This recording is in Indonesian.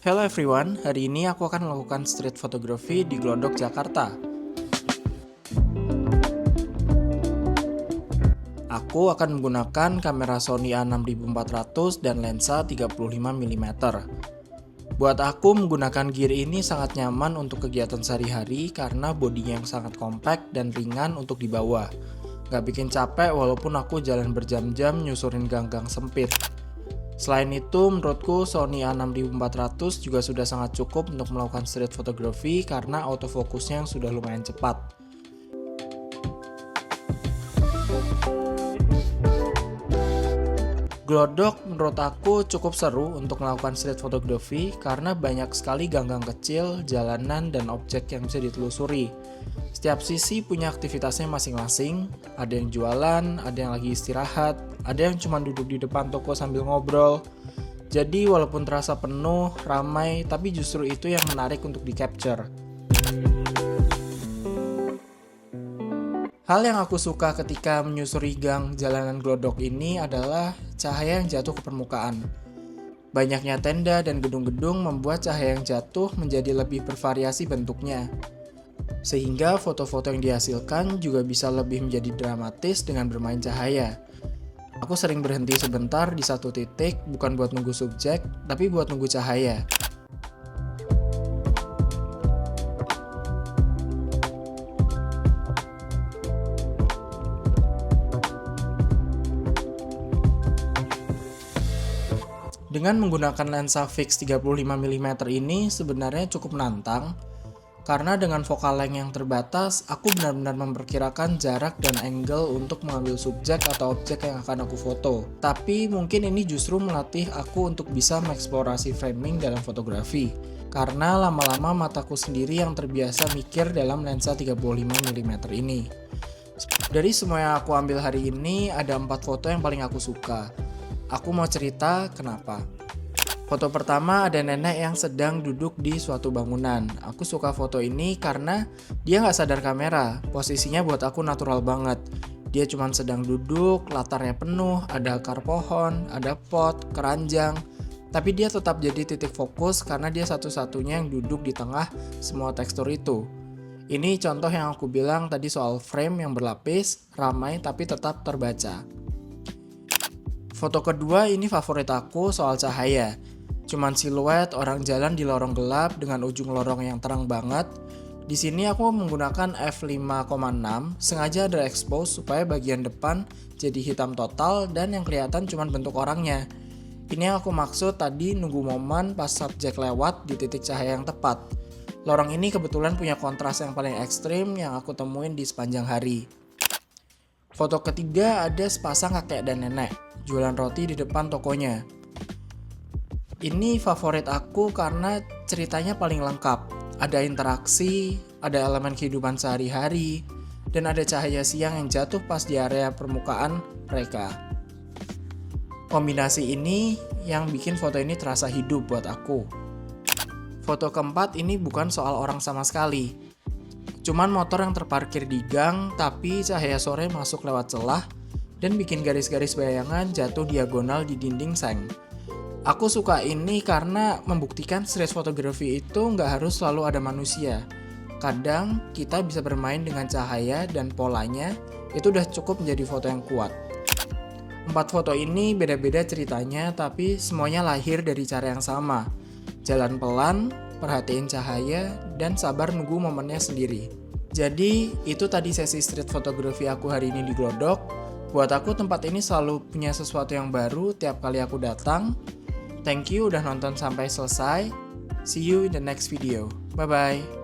Hello everyone, hari ini aku akan melakukan street photography di Glodok, Jakarta. Aku akan menggunakan kamera Sony A6400 dan lensa 35mm. Buat aku, menggunakan gear ini sangat nyaman untuk kegiatan sehari-hari karena bodinya yang sangat compact dan ringan untuk dibawa. Gak bikin capek walaupun aku jalan berjam-jam nyusurin gang-gang sempit. Selain itu, menurutku Sony A6400 juga sudah sangat cukup untuk melakukan street photography karena autofocusnya yang sudah lumayan cepat. Glodok menurut aku cukup seru untuk melakukan street photography karena banyak sekali gang-gang kecil, jalanan, dan objek yang bisa ditelusuri. Setiap sisi punya aktivitasnya masing-masing, ada yang jualan, ada yang lagi istirahat, ada yang cuma duduk di depan toko sambil ngobrol. Jadi walaupun terasa penuh, ramai, tapi justru itu yang menarik untuk di-capture. Hal yang aku suka ketika menyusuri gang jalanan Glodok ini adalah cahaya yang jatuh ke permukaan. Banyaknya tenda dan gedung-gedung membuat cahaya yang jatuh menjadi lebih bervariasi bentuknya. Sehingga foto-foto yang dihasilkan juga bisa lebih menjadi dramatis dengan bermain cahaya. Aku sering berhenti sebentar di satu titik bukan buat nunggu subjek, tapi buat nunggu cahaya. Dengan menggunakan lensa fix 35mm ini sebenarnya cukup menantang, karena dengan focal length yang terbatas, aku benar-benar memperkirakan jarak dan angle untuk mengambil subjek atau objek yang akan aku foto. Tapi mungkin ini justru melatih aku untuk bisa mengeksplorasi framing dalam fotografi, karena lama-lama mataku sendiri yang terbiasa mikir dalam lensa 35mm ini. Dari semua yang aku ambil hari ini, ada 4 foto yang paling aku suka. Aku mau cerita kenapa. Foto pertama ada nenek yang sedang duduk di suatu bangunan. Aku suka foto ini karena dia nggak sadar kamera. Posisinya buat aku natural banget. Dia cuma sedang duduk, latarnya penuh, ada akar pohon, ada pot, keranjang. Tapi dia tetap jadi titik fokus karena dia satu-satunya yang duduk di tengah semua tekstur itu. Ini contoh yang aku bilang tadi soal frame yang berlapis, ramai tapi tetap terbaca. Foto kedua ini favorit aku soal cahaya. Cuman siluet orang jalan di lorong gelap dengan ujung lorong yang terang banget. Di sini aku menggunakan f5,6, sengaja ada expose supaya bagian depan jadi hitam total dan yang kelihatan cuman bentuk orangnya. Ini yang aku maksud tadi nunggu momen pas subjek lewat di titik cahaya yang tepat. Lorong ini kebetulan punya kontras yang paling ekstrim yang aku temuin di sepanjang hari. Foto ketiga ada sepasang kakek dan nenek jualan roti di depan tokonya. Ini favorit aku karena ceritanya paling lengkap. Ada interaksi, ada elemen kehidupan sehari-hari, dan ada cahaya siang yang jatuh pas di area permukaan mereka. Kombinasi ini yang bikin foto ini terasa hidup buat aku. Foto keempat ini bukan soal orang sama sekali. Cuman motor yang terparkir di gang, tapi cahaya sore masuk lewat celah dan bikin garis-garis bayangan jatuh diagonal di dinding seng. Aku suka ini karena membuktikan street photography itu nggak harus selalu ada manusia. Kadang kita bisa bermain dengan cahaya dan polanya, itu udah cukup menjadi foto yang kuat. 4 foto ini beda-beda ceritanya, tapi semuanya lahir dari cara yang sama. Jalan pelan, perhatiin cahaya, dan sabar nunggu momennya sendiri. Jadi, itu tadi sesi street photography aku hari ini di Glodok. Buat aku tempat ini selalu punya sesuatu yang baru tiap kali aku datang. Thank you udah nonton sampai selesai. See you in the next video. Bye-bye.